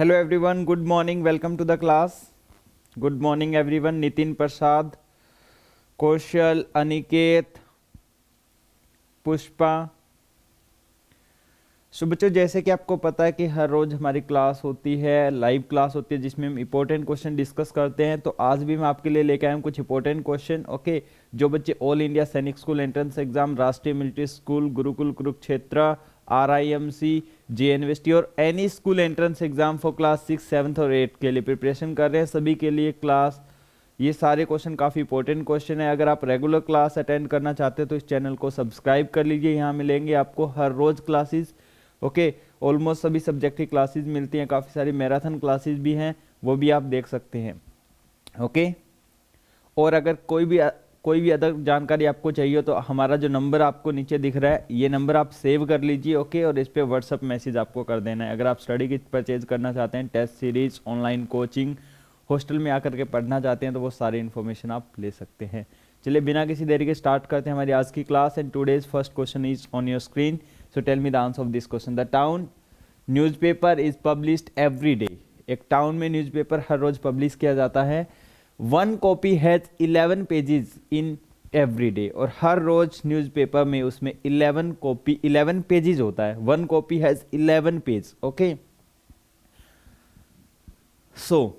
Hello everyone, good morning, welcome to the class. Good morning everyone, Nitin प्रसाद, कौशल, अनिकेत, पुष्पा। सो बच्चों, जैसे कि आपको पता है कि हर रोज हमारी क्लास होती है, लाइव क्लास होती है जिसमें हम इंपॉर्टेंट क्वेश्चन डिस्कस करते हैं। तो आज भी मैं आपके लिए लेके आया हूँ कुछ इंपॉर्टेंट क्वेश्चन। ओके, जो बच्चे ऑल इंडिया सैनिक स्कूल एंट्रेंस एग्जाम, राष्ट्रीय military school, Gurukul Kurukshetra, RIMC, JNVST और any school entrance exam for class 6, 7 और 8 के लिए प्रिपरेशन कर रहे हैं, सभी के लिए क्लास ये सारे क्वेश्चन काफ़ी इंपॉर्टेंट क्वेश्चन है। अगर आप रेगुलर क्लास अटेंड करना चाहते हैं तो इस चैनल को सब्सक्राइब कर लीजिए। यहाँ मिलेंगे आपको हर रोज क्लासेस। ओके, ऑलमोस्ट सभी सब्जेक्ट की क्लासेस मिलती हैं, काफ़ी सारी मैराथन क्लासेस भी हैं, वो भी आप देख सकते हैं। ओके, और अगर कोई भी अदर जानकारी आपको चाहिए हो तो हमारा जो नंबर आपको नीचे दिख रहा है, ये नंबर आप सेव कर लीजिए। ओके, और इस पर व्हाट्सअप मैसेज आपको कर देना है। अगर आप स्टडी किट परचेज करना चाहते हैं, test series, online coaching, hostel में आकर के पढ़ना चाहते हैं, तो वो सारी इन्फॉर्मेशन आप ले सकते हैं। चलिए बिना किसी देरी के स्टार्ट करते हैं हमारी आज की class. And today's first question is on your screen. So tell me the answer of this question. The town newspaper is published every day. एक टाउन में न्यूज़पेपर हर रोज पब्लिश किया जाता है। One copy has 11 pages in every day, और हर रोज newspaper में उसमें 11 पेजेस होता है। One copy has 11 page. Okay, so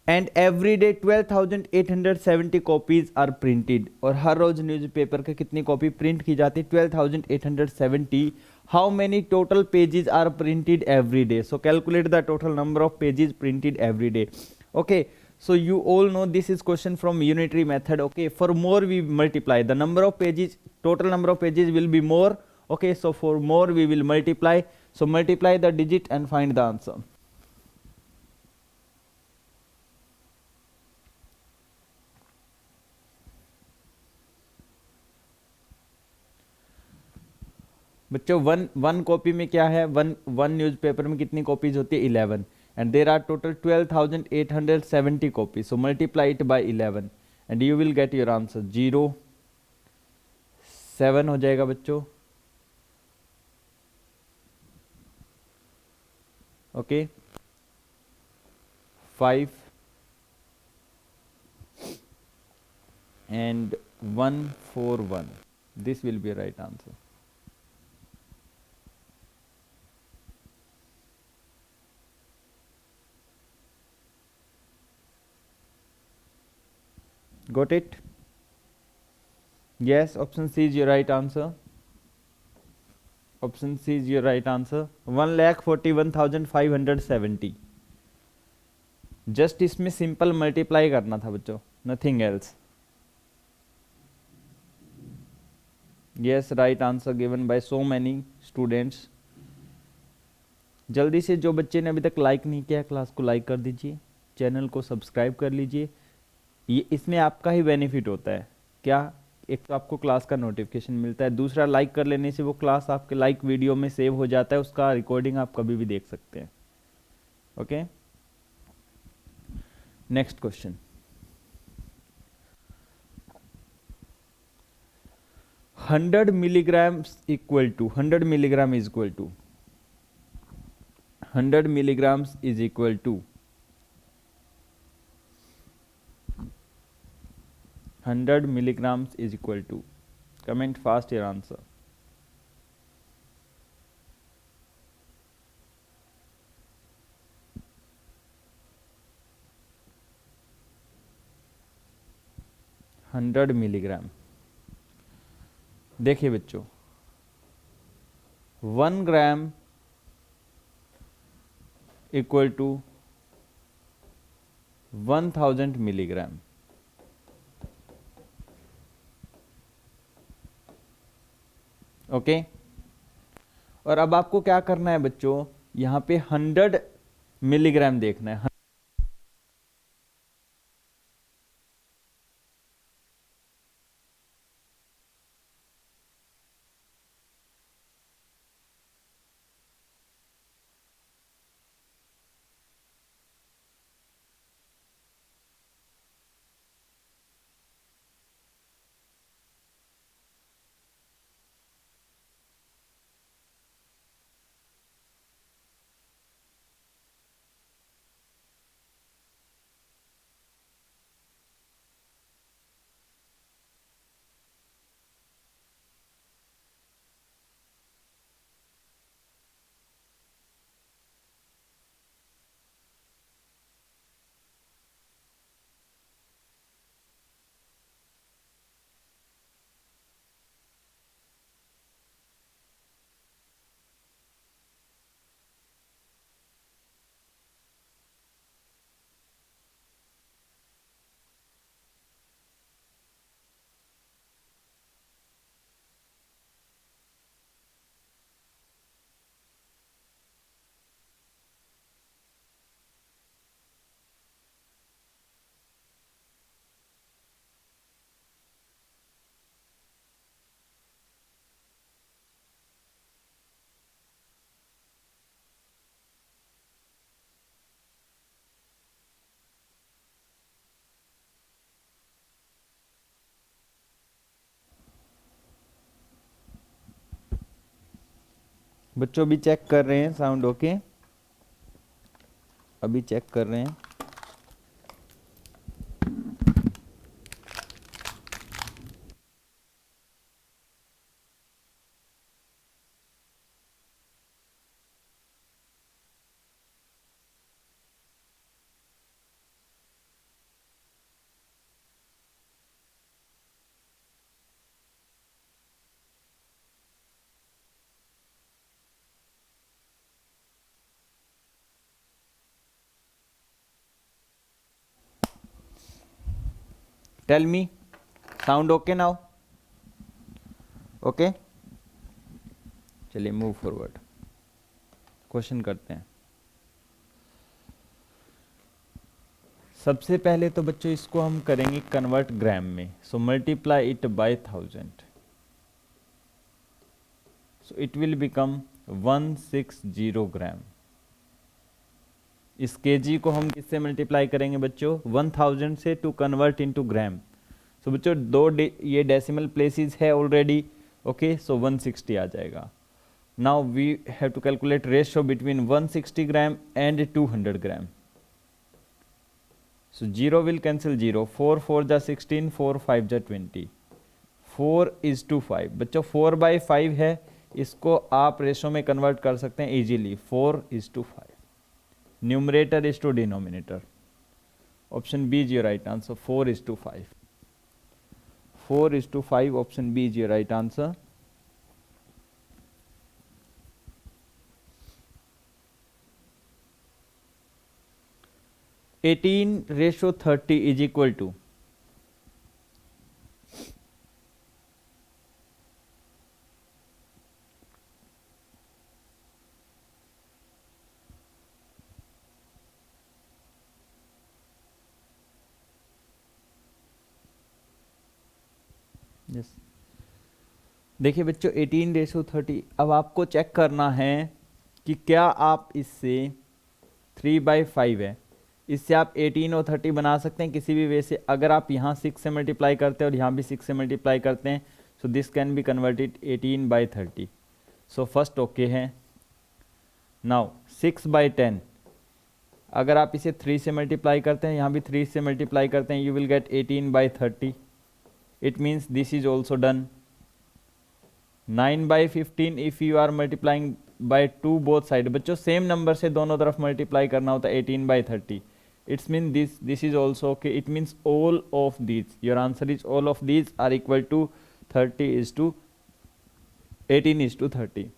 and every day 12,870 copies are printed, और हर रोज न्यूज़पेपर के कितनी कॉपी प्रिंट की जाती है? 12,870। How many total pages are printed every day? So calculate the total number of pages printed every day. Okay, so you all know this is question from unitary method. Okay, for more we multiply the number of pages, total number of pages will be more. Okay, so for more we will multiply, so multiply the digit and find the answer. बच्चों, one copy में क्या है? One one newspaper में कितनी copies होती है? 11, and there are total 12,870 copies. So multiply it by 11 and you will get your answer. 0.7 हो जाएगा बच्चों। Okay, 5 and 141. This will be right answer. Got it? Yes, option C is your right answer. Option C is your right answer. 1,41,570. Just इसमें simple multiply करना था बच्चों, nothing else. Yes, right answer given by so many students. जल्दी से जो बच्चे ने अभी तक लाइक नहीं किया, क्लास को लाइक कर दीजिए, चैनल को सब्सक्राइब कर लीजिए। ये इसमें आपका ही बेनिफिट होता है। क्या? एक तो आपको क्लास का नोटिफिकेशन मिलता है, दूसरा लाइक कर लेने से वो क्लास आपके लाइक वीडियो में सेव हो जाता है, उसका रिकॉर्डिंग आप कभी भी देख सकते हैं। Okay, next question. 100 milligrams equal to 100 milligram is equal to 100 milligrams is equal to 100 milligrams is equal to, comment fast your answer. Hundred milligram. देखिए बच्चों, 1 gram equal to 1000 milligram. Okay, और अब आपको क्या करना है बच्चों, यहां पे 100 मिलीग्राम देखना है। बच्चों भी चेक कर रहे हैं साउंड ओके, अभी चेक कर रहे हैं। Tell me sound okay now, okay. चलिए मूव फॉरवर्ड, क्वेश्चन करते हैं। सबसे पहले तो बच्चों इसको हम करेंगे कन्वर्ट ग्राम में, सो multiply it bye 1000, so it will become 160 ग्राम। इस केजी को हम किससे मल्टीप्लाई करेंगे बच्चों, 1000 से, to convert into gram. So बच्चों ये डेसिमल प्लेसेस है ऑलरेडी, ओके, सो 160 आ जाएगा। Now we have to calculate ratio between 160 gram and 200 gram. So 0 will cancel 0, 4 4 जा 16, 4 5 जा 20, 4:5। बच्चों 4/5 है, इसको आप रेशो में कन्वर्ट कर सकते हैं easily, 4:5। Numerator is to denominator. Option B is your right answer, 4:5। 4:5, option B is your right answer. (18:30) is equal to, yes देखिए बच्चों 18:30। अब आपको चेक करना है कि क्या आप इससे 3/5 है, इससे आप 18 और 30 बना सकते हैं किसी भी वे से। अगर आप यहाँ 6 से मल्टीप्लाई करते हैं और यहाँ भी 6 से मल्टीप्लाई करते हैं, so this can be converted 18/30। So first okay है। नाउ 6/10, अगर आप इसे 3 से मल्टीप्लाई करते हैं, यहाँ भी 3 से मल्टीप्लाई करते हैं, you will get 18/30। It means this is also done. 9/15, if you are multiplying by 2 both side, बच्चों सेम नंबर से दोनों तरफ मल्टीप्लाई करना होता है 18/30। It's mean this is also okay. It means all of these, your answer is all of these are equal to 18:30।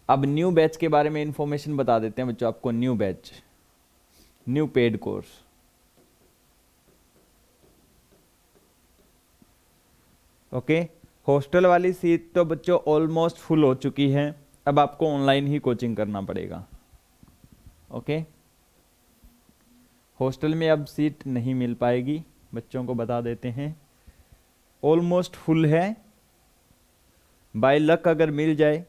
अब new batch के बारे में इंफॉर्मेशन बता देते हैं बच्चों आपको। New batch, new paid course, okay. Hostel वाली सीट तो बच्चों ऑलमोस्ट फुल हो चुकी है, अब आपको ऑनलाइन ही कोचिंग करना पड़ेगा, ओके। हॉस्टल में अब सीट नहीं मिल पाएगी, बच्चों को बता देते हैं, ऑलमोस्ट फुल है। बाय लक अगर मिल जाए,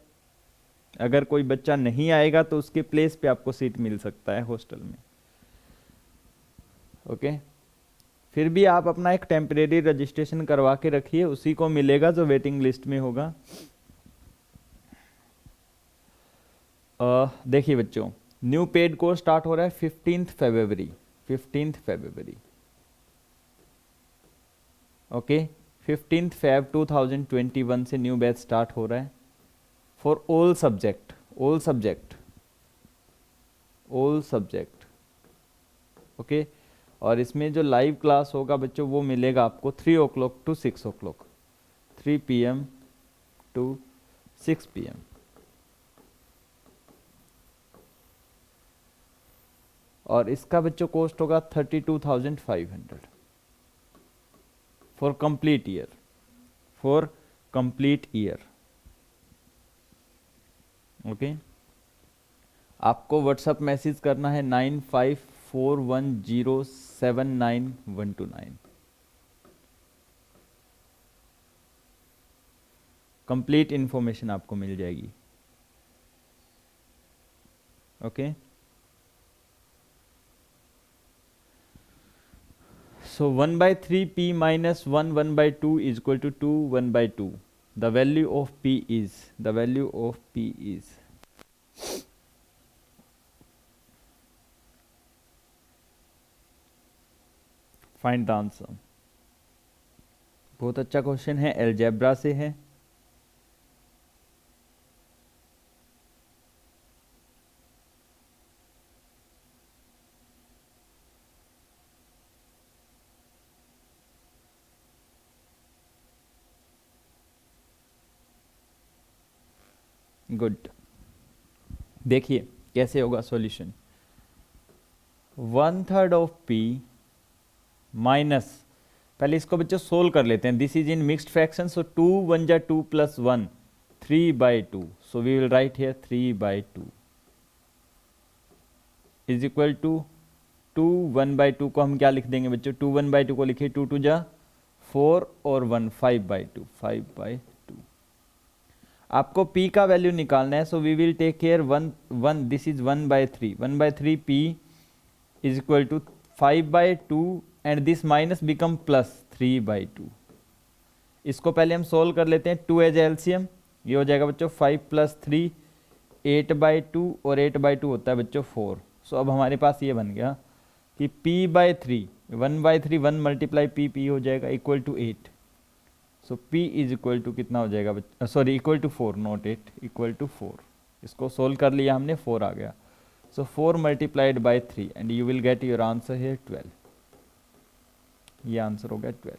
अगर कोई बच्चा नहीं आएगा तो उसके प्लेस पे आपको सीट मिल सकता है हॉस्टल में, ओके। फिर भी आप अपना एक टेम्परेरी रजिस्ट्रेशन करवा के रखिए, उसी को मिलेगा जो वेटिंग लिस्ट में होगा। देखिए बच्चों, न्यू पेड कोर्स स्टार्ट हो रहा है 15 फरवरी, 15 फरवरी, ओके। 15 Feb 2021 से न्यू बैच स्टार्ट हो रहा है for all subject, all subject, all subject, okay. और इसमें जो लाइव क्लास होगा बच्चों वो मिलेगा आपको 3 o'clock to 6 o'clock, 3 PM to 6 PM। और इसका बच्चों कॉस्ट होगा 32,500 for complete year, for complete year, okay. आपको व्हाट्सएप मैसेज करना है 9541079129। कंप्लीट इंफॉर्मेशन आपको मिल जाएगी, okay. So 1/3 p - 1 1/2 is equal to 2 1/2। the value of P is find the answer. बहुत अच्छा क्वेश्चन है, अलजेब्रा से है। गुड, देखिए कैसे होगा सॉल्यूशन। 1/3 ऑफ P माइनस, पहले इसको बच्चों सोल्व कर लेते हैं। This is in mixed fraction, so 2 1 जा 2 + 1 3/2, so we will write here 3/2 is equal to 2 1/2 को हम क्या लिख देंगे बच्चों, 2 1/2 को लिखिए 2 2 जा 4 और 1 5/2। आपको P का वैल्यू निकालना है, so we will take care 1 this is 1/3 P is equal to 5/2 and this minus become plus 3/2। इसको पहले हम सोल्व कर लेते हैं। 2 एज एलसीएम, ये हो जाएगा बच्चों 5 + 3 8/2 और 8/2 होता है बच्चों 4। सो अब हमारे पास ये बन गया कि P/3 1/3 1 × P हो जाएगा equal to 8। So P is equal to कितना हो जाएगा बच्चों, sorry equal to 4 not 8, equal to 4। इसको सोल्व कर लिया हमने, 4 आ गया। So 4 × 3 and you will get your answer here 12। ये आंसर हो गया 12।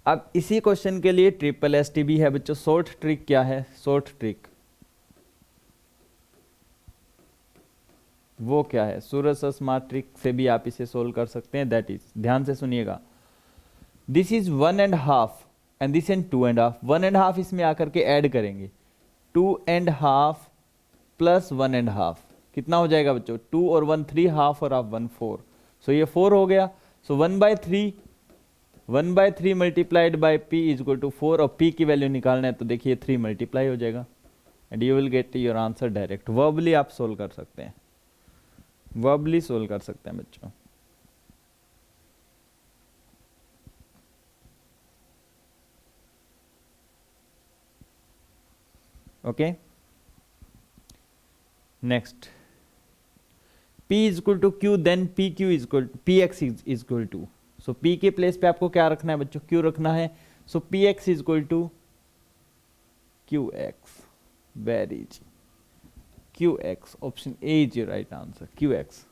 अब इसी क्वेश्चन के लिए SST भी है बच्चों। शॉर्ट ट्रिक क्या है, शॉर्ट ट्रिक वो क्या है, सूरज स्मार्ट ट्रिक से भी आप इसे सोल्व कर सकते हैं। दैट इज, ध्यान से सुनिएगा, this is 1.5 and this and 2.5। 1.5 इसमें आकर के ऐड करेंगे, 2.5 + 1.5 कितना हो जाएगा बच्चों, 2 और 1 3, हाफ और हाफ 1 4। सो ये 4 हो गया। सो 1/3 × P इज इक्वल टू 4, और P की वैल्यू निकालना है तो देखिए 3 मल्टीप्लाई हो जाएगा and you will get your answer direct. Verbally आप सोल्व कर सकते हैं, वर्बली सोल्व कर सकते हैं बच्चों। Okay, next P is equal to Q, then PQ is equal to PX is equal to. So P के प्लेस पे आपको क्या रखना है बच्चों, Q रखना है। So PX is equal to QX, very easy, QX, option A is your right answer, QX।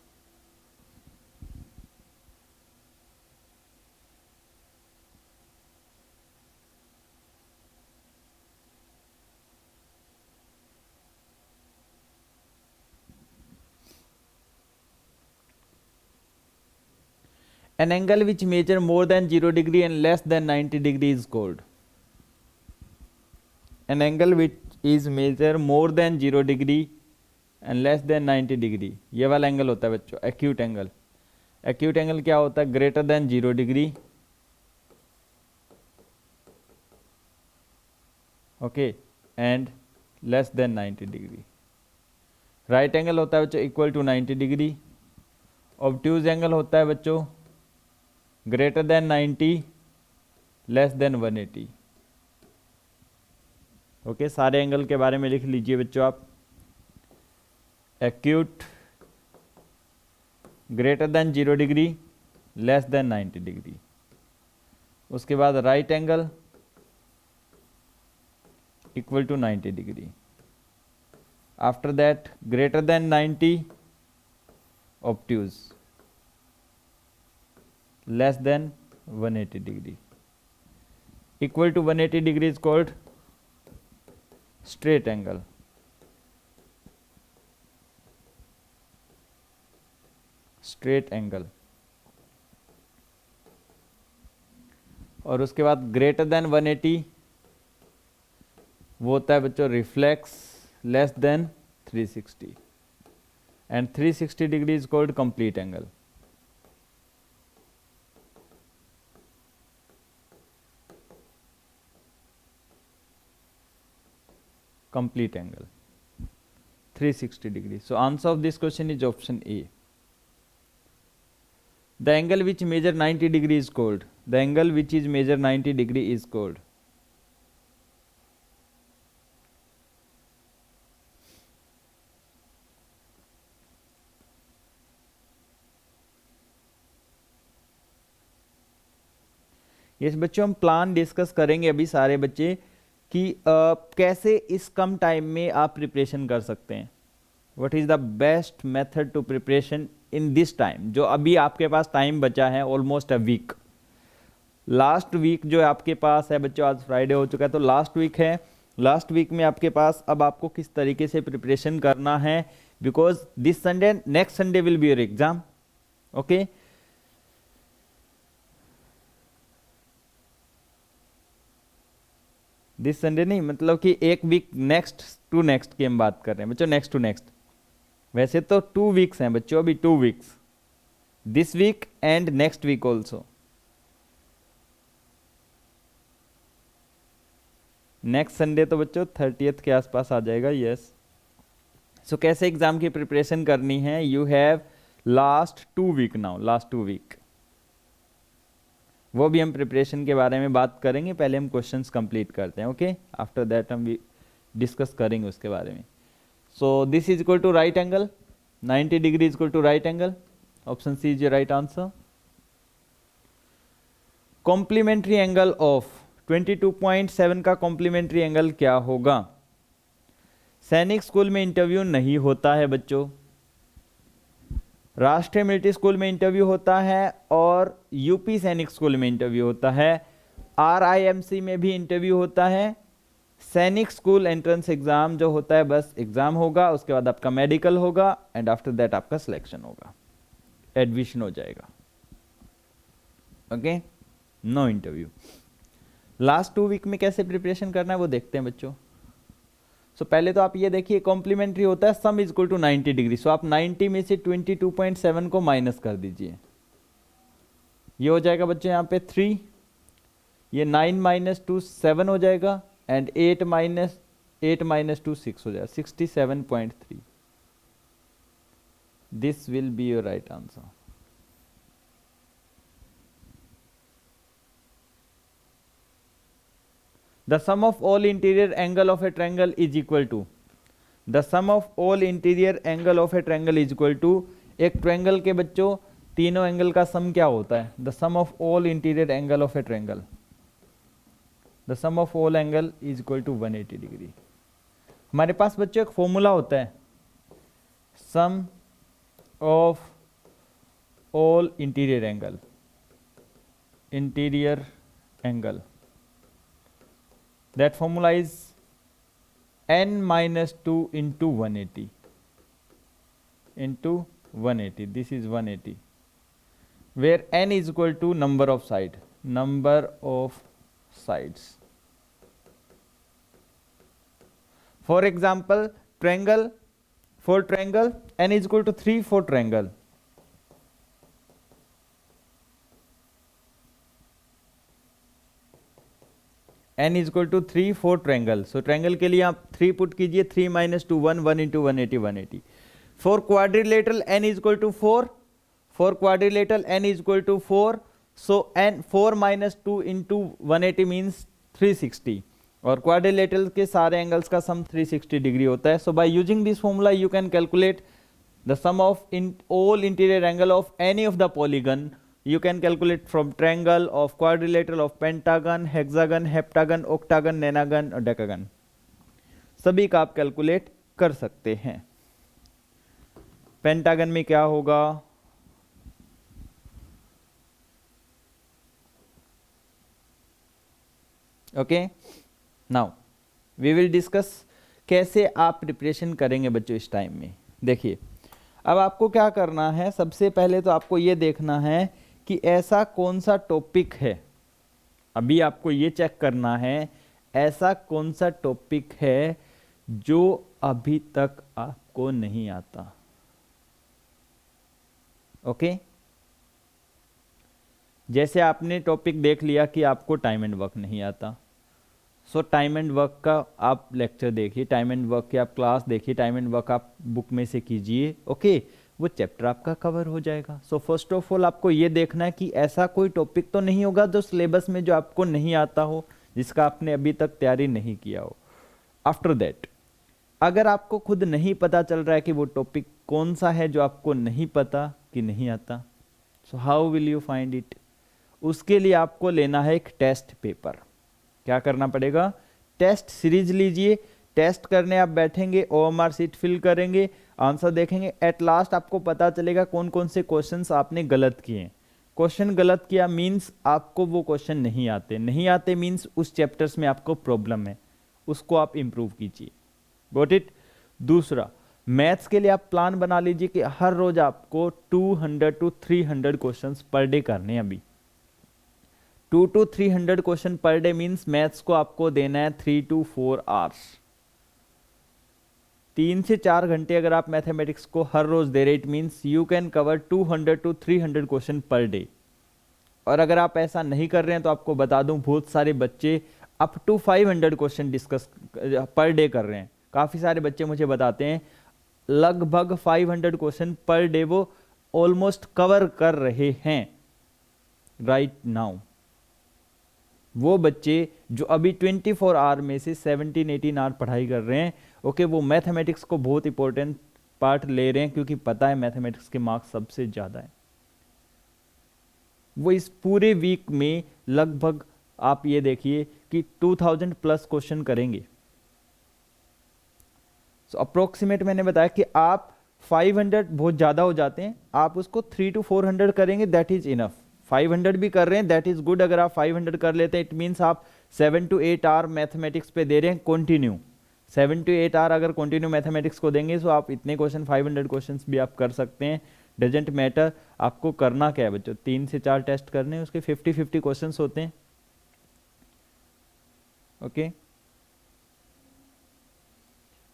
An angle which measure more than 0 degree and less than 90 degree is called. An angle which is measure more than 0 degree and less than 90 degree, ये वाला angle होता है बच्चों acute angle. Acute angle क्या होता है, greater than 0 degree, okay, and less than 90 degree. Right angle होता है बच्चों equal to 90 degree. Obtuse angle होता है बच्चों greater than 90, less than 180। Okay, सारे एंगल के बारे में लिख लीजिए बच्चों आप। Acute greater than 0 degree, less than 90 degree. उसके बाद right angle equal to 90 degree. After that greater than 90, obtuse, less than 180 degree. Equal to 180 degree is called straight angle. Straight angle. और उसके बाद ग्रेटर देन 180 वो होता है बच्चों reflex, less than 360, and 360 degree is called complete angle. Complete angle 360 degree. So answer of this question is option A. The angle which measure 90 degree is called. The angle which is measure 90 degree is called. Yes बच्चों, हम plan discuss करेंगे अभी सारे बच्चे कि कैसे इस कम time में आप प्रिपरेशन कर सकते हैं। What is the best method to preparation in this time, जो अभी आपके पास टाइम बचा है almost a week. Last week जो आपके पास है बच्चों, आज फ्राइडे हो चुका है तो लास्ट वीक है। लास्ट वीक में आपके पास अब आपको किस तरीके से प्रिपरेशन करना है, because this Sunday, next Sunday will be your exam. Okay, this Sunday नहीं, मतलब कि एक वीक नेक्स्ट टू नेक्स्ट की हम बात कर रहे हैं बच्चों, नेक्स्ट टू नेक्स्ट। वैसे तो 2 वीक्स हैं बच्चों, अभी 2 weeks, this week and next week also. Next Sunday तो बच्चों 30th के आसपास आ जाएगा। यस, सो कैसे एग्जाम की प्रिपरेशन करनी है, you have last 2 week now, last 2 week, वो भी हम प्रिपरेशन के बारे में बात करेंगे। पहले हम क्वेश्चंस कंप्लीट करते हैं। ओके, आफ्टर दैट हम डिस्कस करेंगे उसके बारे में। So this is equal to right angle, 90 degree is equal to right angle, option C is your right answer. Complementary angle of 22.7 का कॉम्प्लीमेंट्री एंगल क्या होगा? सैनिक स्कूल में इंटरव्यू नहीं होता है बच्चों, राष्ट्रीय मिलिट्री स्कूल में इंटरव्यू होता है और यूपी सैनिक स्कूल में इंटरव्यू होता है, RIMC में भी इंटरव्यू होता है। सैनिक स्कूल एंट्रेंस एग्जाम जो होता है बस एग्जाम होगा, उसके बाद आपका मेडिकल होगा एंड आफ्टर दैट आपका सिलेक्शन होगा, एडमिशन हो जाएगा। Okay, no interview. Last 2 week में कैसे प्रिपरेशन करना है वो देखते हैं बच्चों। सो पहले तो आप ये देखिए, कॉम्प्लीमेंट्री होता है sum is equal to 90 degree. So आप 90 में से 22.7 को माइनस कर दीजिए, ये हो जाएगा बच्चों यहाँ पे 3, ये 9 माइनस 2 7 हो जाएगा एंड 8 माइनस 2 6 हो जाएगा, 67.3। This will be your right answer. The sum of all interior angle of a triangle is equal to, the sum of all interior angle of a triangle is equal to, एक triangle के बच्चों तीनों angle का सम क्या होता है? The sum of all interior angle of a triangle, the sum of all angle is equal to 180 degree. हमारे पास बच्चों एक फॉर्मूला होता है, sum of all interior angle, interior angle, that formula is n minus 2 into 180 into 180, this is 180, where n is equal to number of sides. For example, for triangle n is equal to 3 for triangle, n is equal to 3 for triangle। So triangle के लिए आप 3 put कीजिए, 3 minus 2 1, 1 into 180 180। For quadrilateral n is equal to 4, for quadrilateral n is equal to 4, so n 4 minus 2 into 180 means 360, और quadrilateral के सारे angles का सम 360 degree होता है। So by using this formula you can calculate the sum of all interior angle of any of the polygon. You can calculate from triangle, of quadrilateral, of pentagon, hexagon, heptagon, octagon, nonagon और decagon, सभी का आप calculate कर सकते हैं। Pentagon में क्या होगा? Okay, now we will discuss कैसे आप प्रिपरेशन करेंगे बच्चों इस टाइम में। देखिए, अब आपको क्या करना है, सबसे पहले तो आपको ये देखना है कि ऐसा कौन सा टॉपिक है, अभी आपको ये चेक करना है ऐसा कौन सा टॉपिक है जो अभी तक आपको नहीं आता। ओके, जैसे आपने टॉपिक देख लिया कि आपको टाइम एंड वर्क नहीं आता, सो टाइम एंड वर्क का आप लेक्चर देखिए, टाइम एंड वर्क की आप क्लास देखिए, टाइम एंड वर्क आप बुक में से कीजिए। ओके, वो चैप्टर आपका कवर हो जाएगा। सो फर्स्ट ऑफ ऑल आपको ये देखना है कि ऐसा कोई टॉपिक तो नहीं होगा जो सिलेबस में जो आपको नहीं आता हो, जिसका आपने अभी तक तैयारी नहीं किया हो। आफ्टर दैट, अगर आपको खुद नहीं पता चल रहा है कि वो टॉपिक कौन सा है जो आपको नहीं पता कि नहीं आता, so how will you find it? उसके लिए आपको लेना है एक टेस्ट पेपर। क्या करना पड़ेगा? टेस्ट सीरीज लीजिए, टेस्ट करने आप बैठेंगे, ओएमआर शीट फिल करेंगे, आंसर देखेंगे, एट लास्ट आपको पता चलेगा कौन कौन से क्वेश्चंस आपने गलत किए। क्वेश्चन गलत किया मीन्स आपको वो क्वेश्चन नहीं आते, नहीं आते मीन्स उस चैप्टर्स में आपको प्रॉब्लम है, उसको आप इंप्रूव कीजिए। Got it? दूसरा, मैथ्स के लिए आप प्लान बना लीजिए कि हर रोज आपको 200 to 300 क्वेश्चंस पर डे करने हैं। अभी 2 to 300 question per day means maths को आपको देना है 3 to 4 आवर्स। 3 से 4 घंटे अगर आप मैथमेटिक्स को हर रोज दे रहे, it means you can cover 200 to 300 question per day. और अगर आप ऐसा नहीं कर रहे हैं तो आपको बता दूं, बहुत सारे बच्चे up to 500 question discuss per day कर रहे हैं। काफी सारे बच्चे मुझे बताते हैं लगभग 500 क्वेश्चन पर डे वो ऑलमोस्ट कवर कर रहे हैं राइट नाउ। वो बच्चे जो अभी 24 आवर में से 17-18 आवर पढ़ाई कर रहे हैं, ओके, वो मैथमेटिक्स को बहुत इंपॉर्टेंट पार्ट ले रहे हैं, क्योंकि पता है मैथमेटिक्स के मार्क्स सबसे ज्यादा है। वो इस पूरे वीक में लगभग आप ये देखिए कि 2000 प्लस क्वेश्चन करेंगे। सो अप्रोक्सीमेट मैंने बताया कि आप 500 बहुत ज्यादा हो जाते हैं, आप उसको 3 to 400 करेंगे, दैट इज इनफ। 500 भी कर रहे हैं, दैट इज गुड। अगर आप 500 कर लेते हैं, इट मीन्स आप 7 to 8 आवर मैथमेटिक्स पे दे रहे हैं कंटिन्यू। 7 to 8 आवर अगर कंटिन्यू मैथमेटिक्स को देंगे तो आप इतने क्वेश्चन 500 क्वेश्चन भी आप कर सकते हैं। डजेंट मैटर आपको करना क्या है बच्चों, 3 से 4 टेस्ट करने हैं, उसके 50-50 क्वेश्चन होते हैं। Okay,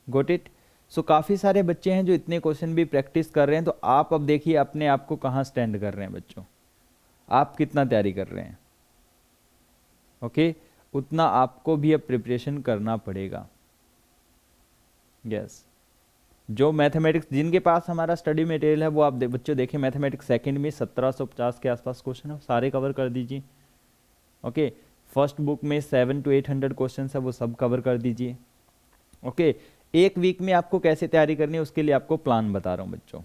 got it? सो काफी सारे बच्चे हैं जो इतने क्वेश्चन भी प्रैक्टिस कर रहे हैं, तो आप अब देखिए अपने आप को कहां स्टैंड कर रहे हैं बच्चों, आप कितना तैयारी कर रहे हैं। ओके, उतना आपको भी अब प्रिपरेशन करना पड़ेगा। यस, जो मैथमेटिक्स जिनके पास हमारा स्टडी मटेरियल है वो आप बच्चों देखें, मैथमेटिक्स सेकंड में 1750 के आसपास क्वेश्चन है, सारे कवर कर दीजिए। ओके, फर्स्ट बुक में 700 to 800 क्वेश्चन है, वो सब कवर कर दीजिए। ओके, एक वीक में आपको कैसे तैयारी करनी है उसके लिए आपको प्लान बता रहा हूं बच्चों।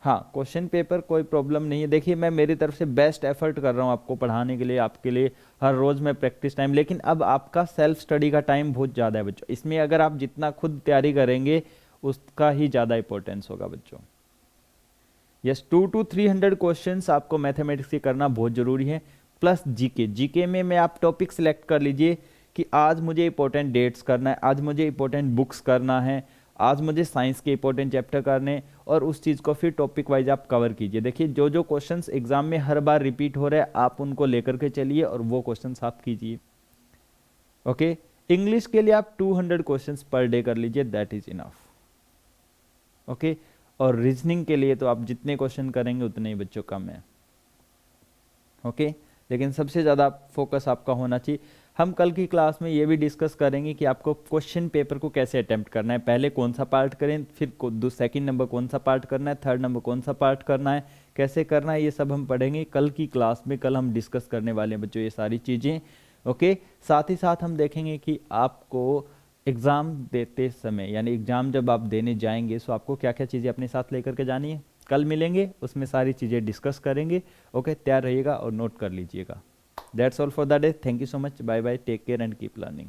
हाँ, क्वेश्चन पेपर कोई प्रॉब्लम नहीं है। देखिए मैं मेरी तरफ से बेस्ट एफर्ट कर रहा हूँ आपको पढ़ाने के लिए, आपके लिए हर रोज में प्रैक्टिस टाइम, लेकिन अब आपका सेल्फ स्टडी का टाइम बहुत ज़्यादा है बच्चों। इसमें अगर आप जितना खुद तैयारी करेंगे उसका ही ज़्यादा इंपॉर्टेंस होगा बच्चों। यस, 2 to 300 क्वेश्चंस आपको मैथमेटिक्स के करना बहुत जरूरी है, प्लस जीके। जीके में आप टॉपिक सिलेक्ट कर लीजिए कि आज मुझे इंपॉर्टेंट डेट्स करना है, आज मुझे इंपॉर्टेंट बुक्स करना है, आज मुझे साइंस के इंपॉर्टेंट चैप्टर करने, और उस चीज़ को फिर टॉपिक वाइज आप कवर कीजिए। देखिए जो जो क्वेश्चंस एग्जाम में हर बार रिपीट हो रहे हैं आप उनको लेकर के चलिए और वो क्वेश्चंस आप कीजिए। ओके, इंग्लिश के लिए आप 200 क्वेश्चंस पर डे कर लीजिए, दैट इज इनफ। ओके, और रीजनिंग के लिए तो आप जितने क्वेश्चन करेंगे उतने ही बच्चों कम है। ओके, लेकिन सबसे ज़्यादा फोकस आपका होना चाहिए। हम कल की क्लास में ये भी डिस्कस करेंगे कि आपको क्वेश्चन पेपर को कैसे अटेम्प्ट करना है, पहले कौन सा पार्ट करें, फिर सेकंड नंबर कौन सा पार्ट करना है, थर्ड नंबर कौन सा पार्ट करना है, कैसे करना है, ये सब हम पढ़ेंगे कल की क्लास में। कल हम डिस्कस करने वाले हैं बच्चों ये सारी चीज़ें। ओके, साथ ही साथ हम देखेंगे कि आपको एग्ज़ाम देते समय, यानी एग्ज़ाम जब आप देने जाएंगे तो आपको क्या क्या चीज़ें अपने साथ लेकर के जानी है। कल मिलेंगे, उसमें सारी चीज़ें डिस्कस करेंगे। ओके, तैयार रहिएगा और नोट कर लीजिएगा। That's all for the day. Thank you so much. Bye bye. Take care and keep learning.